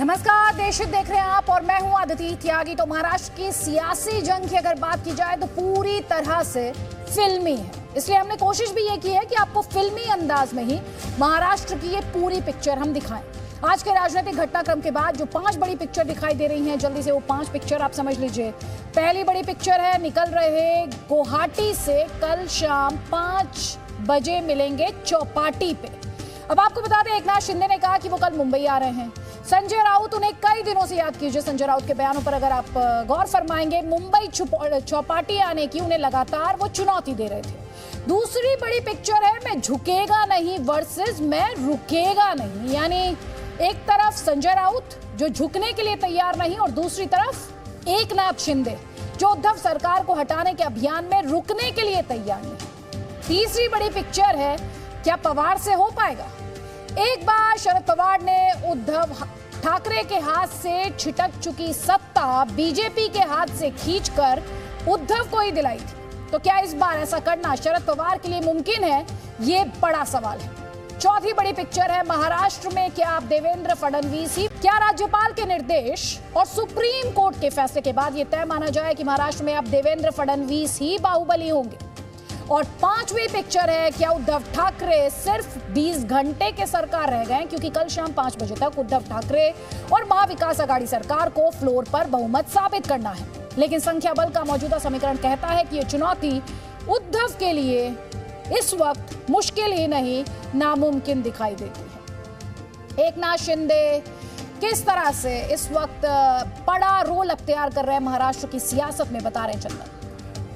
नमस्कार, देशहित देख रहे हैं आप और मैं हूं अदिति त्यागी। तो महाराष्ट्र की सियासी जंग की अगर बात की जाए तो पूरी तरह से फिल्मी है, इसलिए हमने कोशिश भी ये की है कि आपको फिल्मी अंदाज में ही महाराष्ट्र की ये पूरी पिक्चर हम दिखाएं। आज के राजनीतिक घटनाक्रम के बाद जो 5 बड़ी पिक्चर दिखाई दे रही हैं, जल्दी से वो 5 पिक्चर आप समझ लीजिए। पहली बड़ी पिक्चर है, निकल रहे गुवाहाटी से कल शाम 5 बजे मिलेंगे चौपाटी पे। अब आपको बता दें, एकनाथ शिंदे ने कहा कि वो कल मुंबई आ रहे हैं। संजय राउत उन्हें कई दिनों से याद कीजिए, संजय राउत के बयानों पर अगर आप गौर फरमाएंगे, मुंबई चौपाटी आने की उन्हें लगातार वो चुनौती दे रहे थे। दूसरी बड़ी पिक्चर है, मैं झुकेगा नहीं वर्सेस मैं रुकेगा नहीं। यानी एक तरफ संजय राउत जो झुकने के लिए तैयार नहीं और दूसरी तरफ एकनाथ शिंदे जो उद्धव सरकार को हटाने के अभियान में रुकने के लिए तैयार नहीं। तीसरी बड़ी पिक्चर है, क्या पवार से हो पाएगा? एक बार शरद पवार ने उद्धव ठाकरे के हाथ से छिटक चुकी सत्ता बीजेपी के हाथ से खींचकर उद्धव को ही दिलाई थी, तो क्या इस बार ऐसा करना शरद पवार के लिए मुमकिन है? ये बड़ा सवाल है। चौथी बड़ी पिक्चर है, महाराष्ट्र में क्या आप देवेंद्र फडणवीस ही, क्या राज्यपाल के निर्देश और सुप्रीम कोर्ट के फैसले के बाद ये तय माना जाए कि महाराष्ट्र में अब देवेंद्र फडणवीस ही बाहुबली होंगे? और 5वीं पिक्चर है, क्या उद्धव ठाकरे सिर्फ 20 घंटे के सरकार रह गए, क्योंकि कल शाम 5 बजे तक उद्धव ठाकरे और महाविकास आघाड़ी सरकार को फ्लोर पर बहुमत साबित करना है। लेकिन संख्या बल का मौजूदा समीकरण कहता है कि ये चुनौती उद्धव के लिए इस वक्त मुश्किल ही नहीं, नामुमकिन दिखाई देती है। एकनाथ शिंदे किस तरह से इस वक्त बड़ा रोल अख्तियार कर रहे हैं महाराष्ट्र की सियासत में, बता रहे हैं चंदन।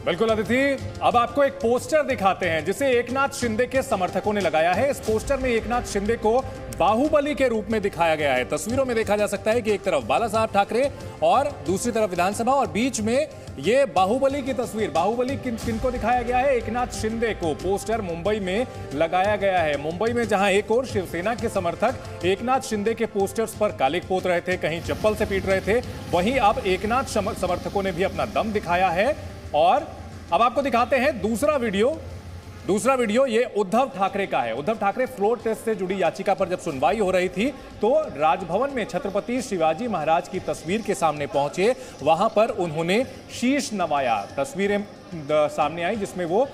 बिल्कुल अदिति, अब आपको एक पोस्टर दिखाते हैं जिसे एकनाथ शिंदे के समर्थकों ने लगाया है। इस पोस्टर में एकनाथ शिंदे को बाहुबली के रूप में दिखाया गया है। तस्वीरों में देखा जा सकता है कि एक तरफ बाला साहब ठाकरे और दूसरी तरफ विधानसभा, और बीच में ये बाहुबली की तस्वीर। बाहुबली किनको दिखाया गया है? एकनाथ शिंदे को। पोस्टर मुंबई में लगाया गया है। मुंबई में जहां एक और शिवसेना के समर्थक एकनाथ शिंदे के पोस्टर्स पर कालिक पोत रहे थे, कहीं चप्पल से पीट रहे थे, वहीं अब एकनाथ समर्थकों ने भी अपना दम दिखाया है। और अब आपको दिखाते हैं दूसरा वीडियो ये उद्धव ठाकरे का है। उद्धव ठाकरे फ्लोर टेस्ट से जुड़ी याचिका पर जब सुनवाई हो रही थी तो राजभवन में छत्रपति शिवाजी महाराज की तस्वीर के सामने पहुंचे, वहां पर उन्होंने शीश नवाया। तस्वीरें सामने आई जिसमें वो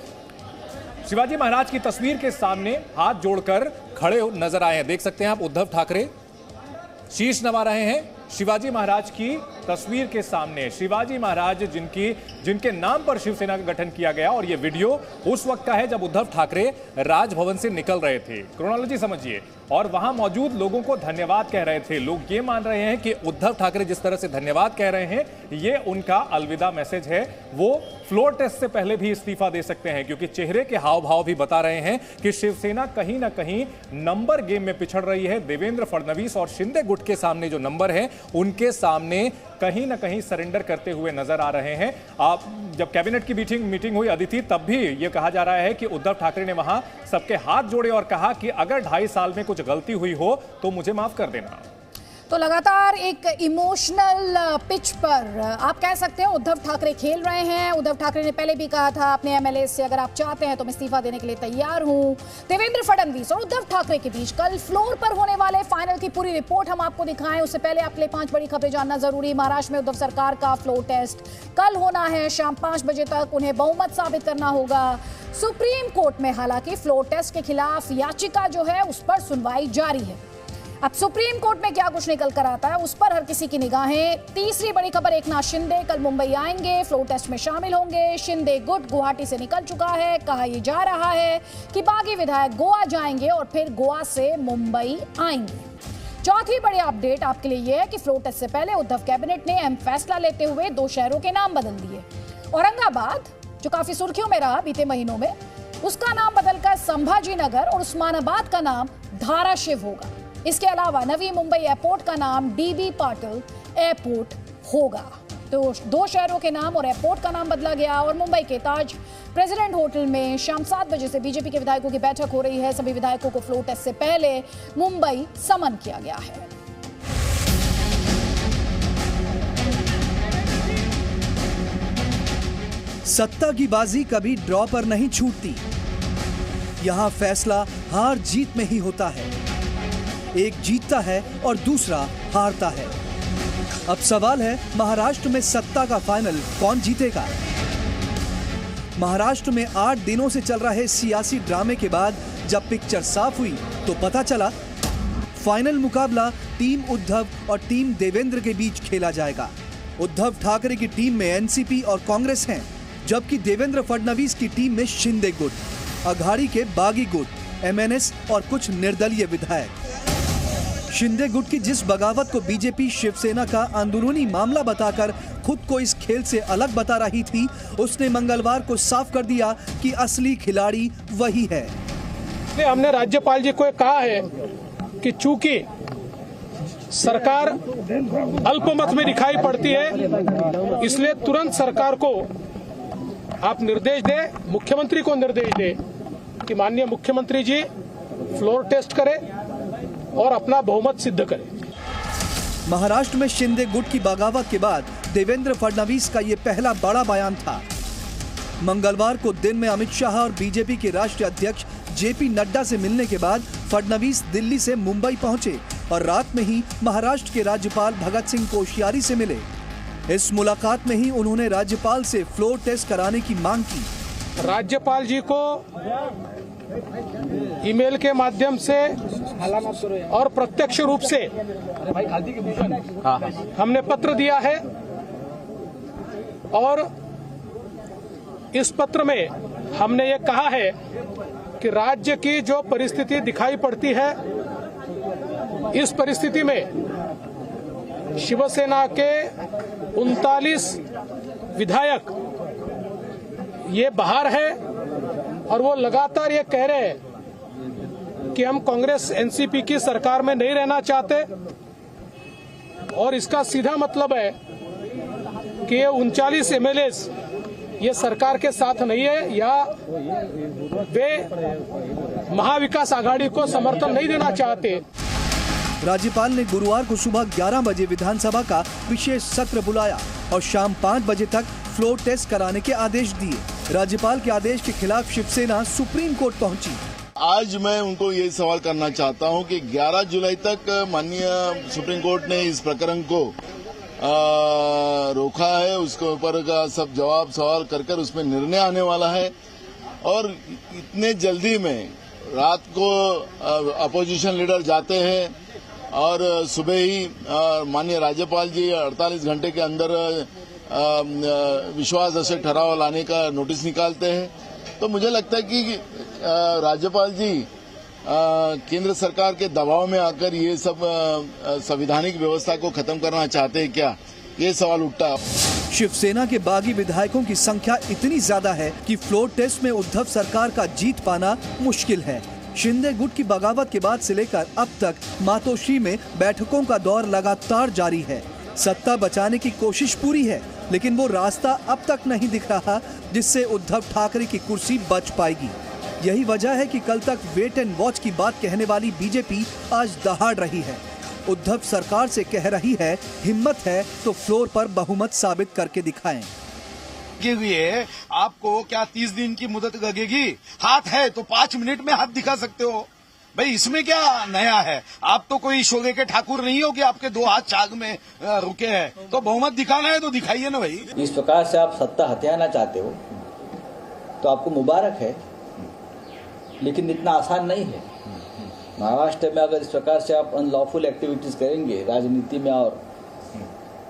शिवाजी महाराज की तस्वीर के सामने हाथ जोड़कर खड़े नजर आए हैं। देख सकते हैं आप, उद्धव ठाकरे शीश नवा रहे हैं शिवाजी महाराज की तस्वीर के सामने। शिवाजी महाराज जिनके नाम पर शिवसेना का गठन किया गया। और यह वीडियो उस वक्त का है जब उद्धव ठाकरे राजभवन से निकल रहे थे। क्रोनोलॉजी समझिए। और वहां मौजूद लोगों को धन्यवाद कह रहे थे। लोग ये मान रहे हैं कि उद्धव ठाकरे जिस तरह से धन्यवाद कह रहे हैं, ये उनका अलविदा मैसेज है। वो फ्लोर टेस्ट से पहले भी इस्तीफा दे सकते हैं, क्योंकि चेहरे के हाव भाव भी बता रहे हैं कि शिवसेना कहीं ना कहीं नंबर गेम में पिछड़ रही है। देवेंद्र फडणवीस और शिंदे गुट के सामने जो नंबर है, उनके सामने कहीं ना कहीं सरेंडर करते हुए नजर आ रहे हैं। आप जब कैबिनेट की मीटिंग हुई अदिति, तब भी यह कहा जा रहा है कि उद्धव ठाकरे ने वहां सबके हाथ जोड़े और कहा कि अगर 2.5 साल में कुछ गलती हुई हो तो मुझे माफ कर देना। तो लगातार एक इमोशनल पिच पर आप कह सकते हैं उद्धव ठाकरे खेल रहे हैं। उद्धव ठाकरे ने पहले भी कहा था अपने एमएलए से, अगर आप चाहते हैं तो मैं इस्तीफा देने के लिए तैयार हूं। देवेंद्र फडणवीस और उद्धव ठाकरे के बीच कल फ्लोर पर होने वाले फाइनल की पूरी रिपोर्ट हम आपको दिखाएं, उससे पहले आपके लिए 5 बड़ी खबरें जानना जरूरी। महाराष्ट्र में उद्धव सरकार का फ्लोर टेस्ट कल होना है, शाम 5 बजे तक उन्हें बहुमत साबित करना होगा। सुप्रीम कोर्ट में हालांकि फ्लोर टेस्ट के खिलाफ याचिका जो है उस पर सुनवाई जारी है। अब सुप्रीम कोर्ट में क्या कुछ निकल कर आता है उस पर हर किसी की निगाहें। तीसरी बड़ी खबर, एकनाथ शिंदे कल मुंबई आएंगे, फ्लोर टेस्ट में शामिल होंगे। शिंदे गुट गुवाहाटी से निकल चुका है। कहा यह जा रहा है कि बागी विधायक गोवा जाएंगे और फिर गोवा से मुंबई आएंगे। चौथी बड़ी अपडेट आपके लिए यह है कि फ्लोर टेस्ट से पहले उद्धव कैबिनेट ने अहम फैसला लेते हुए 2 शहरों के नाम बदल दिए। औरंगाबाद जो काफी सुर्खियों में रहा बीते महीनों में, उसका नाम बदलकर संभाजी नगर और उस्मानाबाद का नाम धाराशिव होगा। इसके अलावा नवी मुंबई एयरपोर्ट का नाम डीबी पाटिल एयरपोर्ट होगा। तो 2 शहरों के नाम और एयरपोर्ट का नाम बदला गया। और मुंबई के ताज प्रेसिडेंट होटल में शाम 7 बजे से बीजेपी के विधायकों की बैठक हो रही है। सभी विधायकों को फ्लोर टेस्ट से पहले मुंबई समन किया गया है। सत्ता की बाजी कभी ड्रॉ पर नहीं छूटती। यहां फैसला हार जीत में ही होता है। एक जीतता है और दूसरा हारता है। अब सवाल है, महाराष्ट्र में सत्ता का फाइनल कौन जीतेगा? महाराष्ट्र में 8 दिनों से चल रहे सियासी ड्रामे के बाद जब पिक्चर साफ हुई तो पता चला फाइनल मुकाबला टीम उद्धव और टीम देवेंद्र के बीच खेला जाएगा। उद्धव ठाकरे की टीम में एनसीपी और कांग्रेस हैं, जबकि देवेंद्र फडणवीस की टीम में शिंदे गुट, अघाड़ी के बागी गुट, एमएनएस और कुछ निर्दलीय विधायक। शिंदे गुट की जिस बगावत को बीजेपी शिवसेना का अंदरूनी मामला बताकर खुद को इस खेल से अलग बता रही थी, उसने मंगलवार को साफ कर दिया कि असली खिलाड़ी वही है। हमने राज्यपाल जी को कहा है कि चूंकि सरकार अल्पमत में दिखाई पड़ती है, इसलिए तुरंत सरकार को आप निर्देश दें, मुख्यमंत्री को निर्देश दें कि माननीय मुख्यमंत्री जी फ्लोर टेस्ट करें और अपना बहुमत सिद्ध करें। महाराष्ट्र में शिंदे गुट की बगावत के बाद देवेंद्र फडणवीस का ये पहला बड़ा बयान था। मंगलवार को दिन में अमित शाह और बीजेपी के राष्ट्रीय अध्यक्ष जेपी नड्डा से मिलने के बाद फडणवीस दिल्ली से मुंबई पहुंचे और रात में ही महाराष्ट्र के राज्यपाल भगत सिंह कोश्यारी से मिले। इस मुलाकात में ही उन्होंने राज्यपाल से फ्लोर टेस्ट कराने की मांग की। राज्यपाल जी को ईमेल के माध्यम से और प्रत्यक्ष रूप से हमने पत्र दिया है और इस पत्र में हमने ये कहा है कि राज्य की जो परिस्थिति दिखाई पड़ती है, इस परिस्थिति में शिवसेना के 39 विधायक ये बाहर है और वो लगातार ये कह रहे हैं कि हम कांग्रेस एनसीपी की सरकार में नहीं रहना चाहते, और इसका सीधा मतलब है कि ये 39 एमएलएस ये सरकार के साथ नहीं है या वे महाविकास आघाड़ी को समर्थन नहीं देना चाहते। राज्यपाल ने गुरुवार को सुबह 11 बजे विधानसभा का विशेष सत्र बुलाया और शाम 5 बजे तक फ्लोर टेस्ट कराने के आदेश दिए। राज्यपाल के आदेश के खिलाफ शिवसेना सुप्रीम कोर्ट पहुंची। आज मैं उनको ये सवाल करना चाहता हूं कि 11 जुलाई तक माननीय सुप्रीम कोर्ट ने इस प्रकरण को रोका है, उसके ऊपर का सब जवाब सवाल कर उसमें निर्णय आने वाला है, और इतने जल्दी में रात को अपोजिशन लीडर जाते हैं और सुबह ही माननीय राज्यपाल जी 48 घंटे के अंदर विश्वासदर्शक ठराव लाने का नोटिस निकालते हैं। तो मुझे लगता है कि राज्यपाल जी केंद्र सरकार के दबाव में आकर ये सब संवैधानिक व्यवस्था को खत्म करना चाहते हैं क्या, ये सवाल उठता। शिवसेना के बागी विधायकों की संख्या इतनी ज्यादा है कि फ्लोर टेस्ट में उद्धव सरकार का जीत पाना मुश्किल है। शिंदे गुट की बगावत के बाद से लेकर अब तक मातोश्री में बैठकों का दौर लगातार जारी है। सत्ता बचाने की कोशिश पूरी है, लेकिन वो रास्ता अब तक नहीं दिख रहा जिससे उद्धव ठाकरे की कुर्सी बच पाएगी। यही वजह है कि कल तक वेट एंड वॉच की बात कहने वाली बीजेपी आज दहाड़ रही है। उद्धव सरकार से कह रही है, हिम्मत है तो फ्लोर पर बहुमत साबित करके दिखाएं। हुए आपको क्या 30 दिन की मुदत लगेगी? हाथ है तो 5 मिनट में हाथ दिखा सकते हो भाई, इसमें क्या नया है? आप तो कोई शोले के ठाकुर नहीं हो कि आपके 2 हाथ चाग में रुके हैं। तो बहुमत दिखाना है तो दिखाइए ना भाई। इस प्रकार से आप सत्ता हथियाना चाहते हो तो आपको मुबारक है, लेकिन इतना आसान नहीं है। महाराष्ट्र में अगर इस प्रकार से आप अनलॉफुल एक्टिविटीज करेंगे राजनीति में और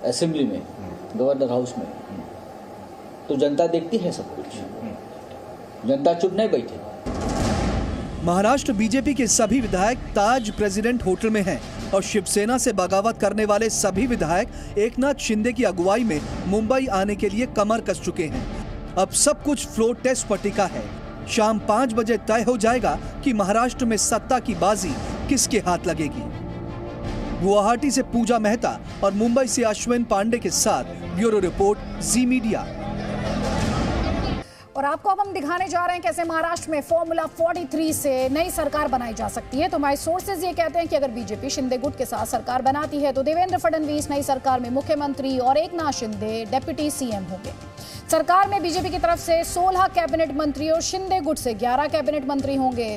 असेंबली में, गवर्नर हाउस में, तो जनता देखती है सब कुछ। जनता चुप नहीं बैठे। महाराष्ट्र बीजेपी के सभी विधायक ताज प्रेसिडेंट होटल में हैं और शिवसेना से बगावत करने वाले सभी विधायक एकनाथ शिंदे की अगुवाई में मुंबई आने के लिए कमर कस चुके हैं। अब सब कुछ फ्लोर टेस्ट पर टिका है। शाम 5 बजे तय हो जाएगा कि महाराष्ट्र में सत्ता की बाजी किसके हाथ लगेगी। गुवाहाटी से पूजा मेहता और मुंबई से अश्विन पांडे के साथ ब्यूरो रिपोर्ट, जी मीडिया। और आपको अब हम दिखाने जा रहे हैं कैसे महाराष्ट्र में फॉर्मूला 43 से नई सरकार बनाई जा सकती है। तो हमारे सोर्सेज ये कहते हैं कि अगर बीजेपी शिंदे गुट के साथ सरकार बनाती है तो देवेंद्र फडणवीस नई सरकार में मुख्यमंत्री और एकनाथ शिंदे डेप्यूटी सीएम होंगे। सरकार में बीजेपी की तरफ से 16 कैबिनेट मंत्री और शिंदे गुट से 11 कैबिनेट मंत्री होंगे।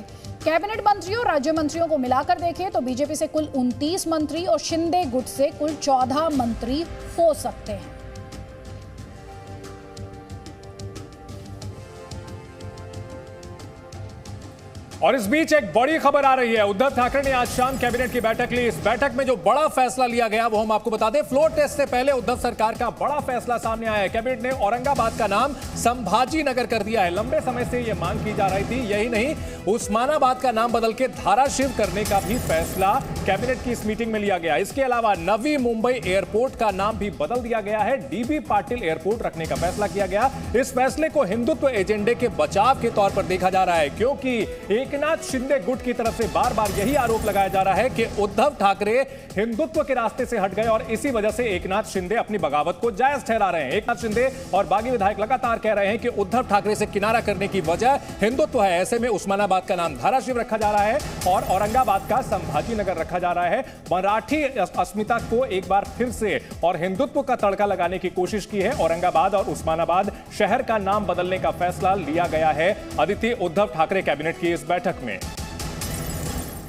कैबिनेट मंत्रियों और राज्य मंत्रियों को मिलाकर देखें तो बीजेपी से कुल 29 मंत्री और शिंदे गुट से कुल 14 मंत्री हो सकते हैं। और इस बीच एक बड़ी खबर आ रही है। उद्धव ठाकरे ने आज शाम कैबिनेट की बैठक ली। इस बैठक में जो बड़ा फैसला लिया गया वो हम आपको बता दें। फ्लोर टेस्ट से पहले उद्धव सरकार का बड़ा फैसला सामने आया है। कैबिनेट ने औरंगाबाद का नाम संभाजी नगर कर दिया है। लंबे समय से यह मांग की जा रही थी। यही नहीं, उस्मानाबाद का नाम बदल के धाराशिव करने का भी फैसला कैबिनेट की इस मीटिंग में लिया गया। इसके अलावा नवी मुंबई एयरपोर्ट का नाम भी बदल दिया गया है। डीबी पाटिल एयरपोर्ट रखने का फैसला किया गया। इस फैसले को हिंदुत्व एजेंडे के बचाव के तौर पर देखा जा रहा है, क्योंकि एकनाथ शिंदे गुट की तरफ से बार बार यही आरोप लगाया जा रहा है कि उद्धव ठाकरे हिंदुत्व के रास्ते से हट गए और इसी वजह से एकनाथ शिंदे अपनी बगावत को जायज ठहरा रहे हैं। एकनाथ शिंदे और बागी विधायक लगातार कह रहे हैं कि उद्धव ठाकरे से किनारा करने की वजह हिंदुत्व है। ऐसे में उस्मानाबाद का नाम धाराशिव रखा जा रहा है और औरंगाबाद का संभाजी नगर रखा जा रहा है। मराठी अस्मिता को एक बार फिर से और हिंदुत्व का तड़का लगाने की कोशिश की है। औरंगाबाद और उस्मानाबाद शहर का नाम बदलने का फैसला लिया गया है अदिति उद्धव ठाकरे कैबिनेट की इस बैठक में।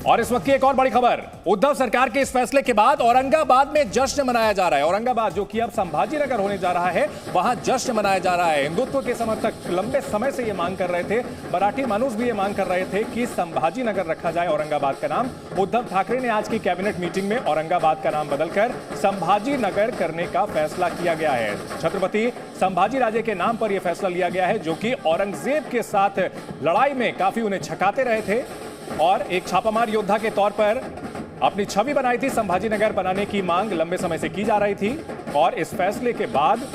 और इस वक्त की एक और बड़ी खबर, उद्धव सरकार के इस फैसले के बाद औरंगाबाद में जश्न मनाया जा रहा है। औरंगाबाद जो कि अब संभाजी नगर होने जा रहा है, वहां जश्न मनाया जा रहा है। हिंदुत्व के समर्थक लंबे समय से यह मांग कर रहे थे, मराठी मानुस भी ये मांग कर रहे थे कि संभाजी नगर रखा जाए औरंगाबाद का नाम। उद्धव ठाकरे ने आज की कैबिनेट मीटिंग में औरंगाबाद का नाम बदलकर संभाजी नगर करने का फैसला किया गया है। छत्रपति संभाजी राजे के नाम पर यह फैसला लिया गया है, जो कि औरंगजेब के साथ लड़ाई में काफी उन्हें छकाते रहे थे और एक छापामार योद्धा के तौर पर अपनी छवि बनाई थी। संभाजी नगर बनाने की मांग लंबे समय से की जा रही थी और इस फैसले के बाद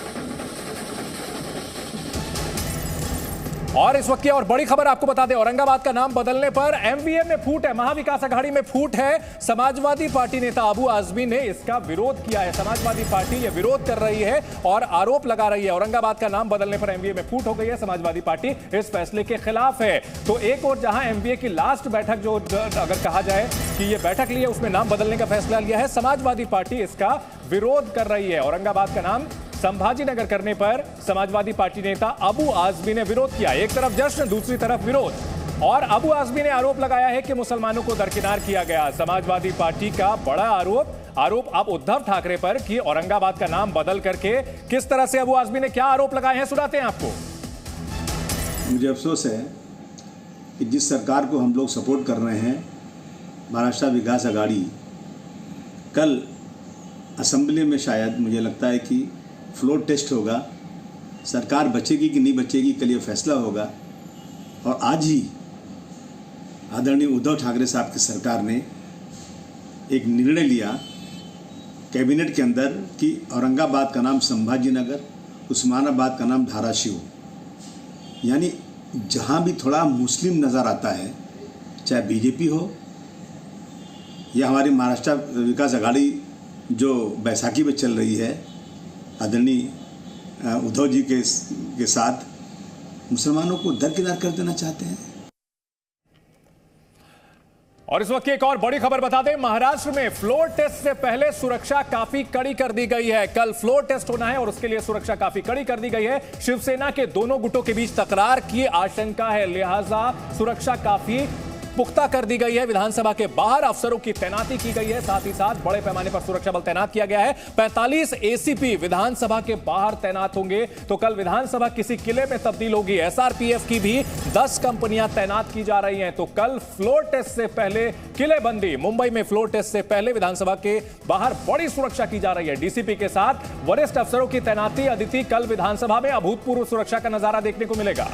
और इस वक्त की और बड़ी खबर आपको बता दें, औरंगाबाद का नाम बदलने पर एमवीएम में फूट है, महाविकास आघाड़ी में फूट है। समाजवादी पार्टी नेता अबू आजमी ने इसका विरोध किया है। समाजवादी पार्टी ये विरोध कर रही है और आरोप लगा रही है औरंगाबाद का नाम बदलने पर एमवीए में फूट हो गई है। समाजवादी पार्टी इस फैसले के खिलाफ है। तो एक और जहां एमवीए की लास्ट बैठक जो अगर कहा जाए कि यह बैठक ली है उसमें नाम बदलने का फैसला लिया है, समाजवादी पार्टी इसका विरोध कर रही है। औरंगाबाद का नाम संभाजी नगर करने पर समाजवादी पार्टी नेता अबू आजमी ने विरोध किया। एक तरफ जश्न, दूसरी तरफ विरोध। और अबू आजमी ने आरोप लगाया है कि मुसलमानों को दरकिनार किया गया। समाजवादी पार्टी का बड़ा आरोप अब उद्धव ठाकरे पर कि औरंगाबाद का नाम बदल करके किस तरह से अबू आजमी ने क्या आरोप लगाए हैं, सुनाते हैं आपको। मुझे अफसोस है कि जिस सरकार को हम लोग सपोर्ट कर रहे हैं, महाराष्ट्र विकास आघाड़ी, कल असेंबली में शायद मुझे लगता है कि फ्लोर टेस्ट होगा, सरकार बचेगी कि नहीं बचेगी कल ये फैसला होगा। और आज ही आदरणीय उद्धव ठाकरे साहब की सरकार ने एक निर्णय लिया कैबिनेट के अंदर कि औरंगाबाद का नाम संभाजी नगर, उस्मानाबाद का नाम धाराशिव। यानी जहाँ भी थोड़ा मुस्लिम नज़र आता है, चाहे बीजेपी हो या हमारी महाराष्ट्र विकास आघाड़ी जो बैसाखी में चल रही है आदरणीय उद्धव जी के साथ, मुसलमानों को दरकिनार कर देना चाहते हैं। और इस वक्त की एक और बड़ी खबर बता दें, महाराष्ट्र में फ्लोर टेस्ट से पहले सुरक्षा काफी कड़ी कर दी गई है। कल फ्लोर टेस्ट होना है और उसके लिए सुरक्षा काफी कड़ी कर दी गई है। शिवसेना के दोनों गुटों के बीच तकरार की आशंका है, लिहाजा सुरक्षा काफी पुख्ता कर दी गई है। विधानसभा के बाहर अफसरों की तैनाती की गई है, साथ ही साथ बड़े पैमाने पर सुरक्षा बल तैनात किया गया है। 45 एसीपी विधानसभा के बाहर तैनात होंगे। तो कल विधानसभा किसी किले में तब्दील होगी। एसआरपीएफ की भी 10 कंपनियां तैनात की जा रही हैं। तो कल फ्लोर टेस्ट से पहले किलेबंदी, मुंबई में फ्लोर टेस्ट से पहले विधानसभा के बाहर बड़ी सुरक्षा की जा रही है। डीसीपी के साथ वरिष्ठ अफसरों की तैनाती। अदिति, कल विधानसभा में अभूतपूर्व सुरक्षा का नजारा देखने को मिलेगा।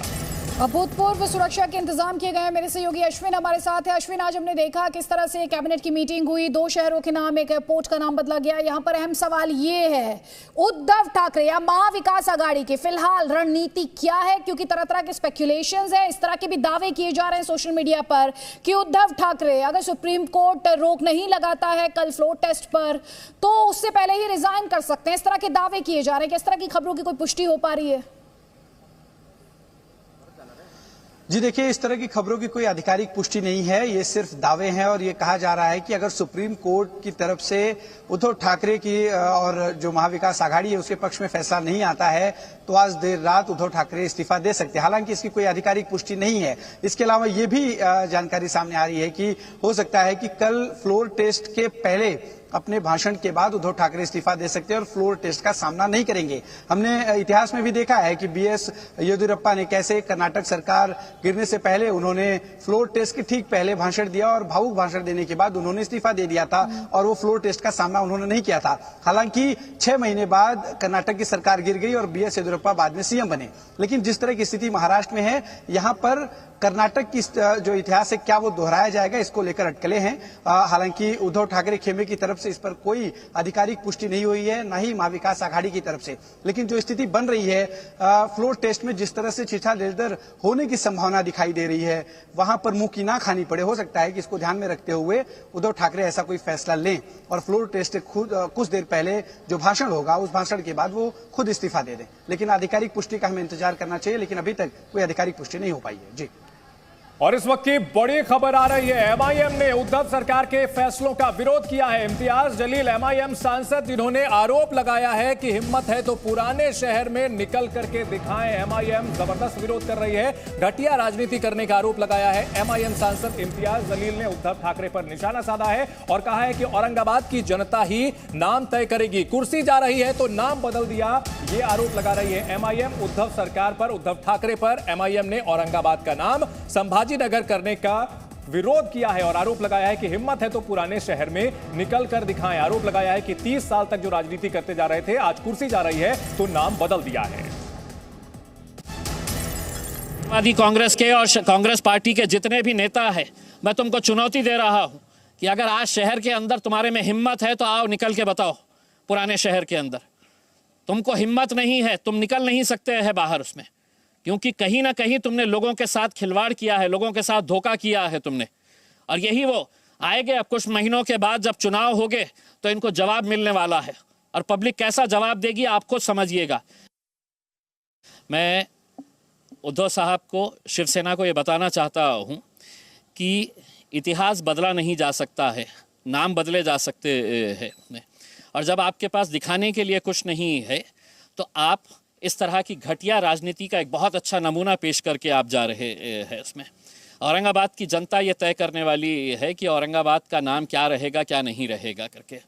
अभूतपूर्व सुरक्षा के इंतजाम किए गए हैं। मेरे सहयोगी अश्विन हमारे साथ है। अश्विन, आज हमने देखा किस तरह से कैबिनेट की मीटिंग हुई, 2 शहरों के नाम, एक एयरपोर्ट का नाम बदला गया। यहाँ पर अहम सवाल ये है, उद्धव ठाकरे या महाविकास आघाड़ी की फिलहाल रणनीति क्या है? क्योंकि तरह तरह के स्पेक्युलेशंस है, इस तरह के भी दावे किए जा रहे हैं सोशल मीडिया पर कि उद्धव ठाकरे अगर सुप्रीम कोर्ट रोक नहीं लगाता है कल फ्लोर टेस्ट पर तो उससे पहले ही रिजाइन कर सकते हैं। इस तरह के दावे किए जा रहे हैं। किस तरह की खबरों की कोई पुष्टि हो पा रही है? जी देखिए, इस तरह की खबरों की कोई आधिकारिक पुष्टि नहीं है, ये सिर्फ दावे हैं और ये कहा जा रहा है कि अगर सुप्रीम कोर्ट की तरफ से उद्धव ठाकरे की और जो महाविकास आघाड़ी है उसके पक्ष में फैसला नहीं आता है तो आज देर रात उद्धव ठाकरे इस्तीफा दे सकते हैं। हालांकि इसकी कोई आधिकारिक पुष्टि नहीं है। इसके अलावा ये भी जानकारी सामने आ रही है कि हो सकता है कि कल फ्लोर टेस्ट के पहले अपने भाषण के बाद उद्धव ठाकरे इस्तीफा दे सकते हैं और फ्लोर टेस्ट का सामना नहीं करेंगे। हमने इतिहास में भी देखा है कि बीएस येदियुरप्पा ने कैसे कर्नाटक सरकार गिरने से पहले उन्होंने फ्लोर टेस्ट के ठीक पहले भाषण दिया और भावुक भाषण देने के बाद उन्होंने इस्तीफा दे दिया था और वो फ्लोर टेस्ट का सामना उन्होंने नहीं किया था। हालांकि 6 महीने बाद कर्नाटक की सरकार गिर गई और बीएस येदियुरप्पा बाद में सीएम बने। लेकिन जिस तरह की स्थिति महाराष्ट्र में है, यहाँ पर कर्नाटक की जो इतिहास है क्या वो दोहराया जाएगा, इसको लेकर अटकलें हैं। हालांकि उद्धव ठाकरे खेमे की तरफ से इस पर कोई आधिकारिक पुष्टि नहीं हुई है, न ही महाविकास आघाड़ी की तरफ से। लेकिन जो स्थिति बन रही है फ्लोर टेस्ट में, जिस तरह से चिठा दर होने की संभावना दिखाई दे रही है, वहां पर मुंह की ना खानी पड़े। हो सकता है कि इसको ध्यान में रखते हुए उद्धव ठाकरे ऐसा कोई फैसला लें और फ्लोर टेस्ट से खुद कुछ देर पहले जो भाषण होगा उस भाषण के बाद वो खुद इस्तीफा दे दें। लेकिन आधिकारिक पुष्टि का हमें इंतजार करना चाहिए, लेकिन अभी तक कोई आधिकारिक पुष्टि नहीं हो पाई है। जी। और इस वक्त की बड़ी खबर आ रही है, एमआईएम ने उद्धव सरकार के फैसलों का विरोध किया है। इम्तियाज जलील एमआईएम सांसद, जिन्होंने आरोप लगाया है कि हिम्मत है तो पुराने शहर में निकल करके दिखाएं। एमआईएम जबरदस्त विरोध कर रही है, घटिया राजनीति करने का आरोप लगाया है। एमआईएम सांसद इम्तियाज जलील ने उद्धव ठाकरे पर निशाना साधा है और कहा है कि औरंगाबाद की जनता ही नाम तय करेगी, कुर्सी जा रही है तो नाम बदल दिया, ये आरोप लगा रही है एमआईएम उद्धव सरकार पर, उद्धव ठाकरे पर। एमआईएम ने औरंगाबाद का नाम संभाजीनगर करने का विरोध किया है और आरोप लगाया है कि हिम्मत है तो पुराने शहर में निकल कर दिखाएं। आरोप लगाया है कि 30 साल तक जो राजनीति करते जा रहे थे, आज कुर्सी जा रही है तो नाम बदल दिया है। कांग्रेस के और कांग्रेस पार्टी के जितने भी नेता है, मैं तुमको चुनौती दे रहा हूं कि अगर आज शहर के अंदर तुम्हारे में हिम्मत है तो आओ निकल के बताओ। पुराने शहर के अंदर तुमको हिम्मत नहीं है, तुम निकल नहीं सकते हैं बाहर उसमें, क्योंकि कहीं ना कहीं तुमने लोगों के साथ खिलवाड़ किया है, लोगों के साथ धोखा किया है तुमने। और यही वो आएंगे अब कुछ महीनों के बाद, जब चुनाव होंगे तो इनको जवाब मिलने वाला है और पब्लिक कैसा जवाब देगी आप खुद समझिएगा। मैं उद्धव साहब को, शिवसेना को ये बताना चाहता हूँ कि इतिहास बदला नहीं जा सकता है, नाम बदले जा सकते हैं। और जब आपके पास दिखाने के लिए कुछ नहीं है तो आप इस तरह की घटिया राजनीति का एक बहुत अच्छा नमूना पेश करके आप जा रहे हैं इसमें। औरंगाबाद की जनता ये तय करने वाली है कि औरंगाबाद का नाम क्या रहेगा क्या नहीं रहेगा करके।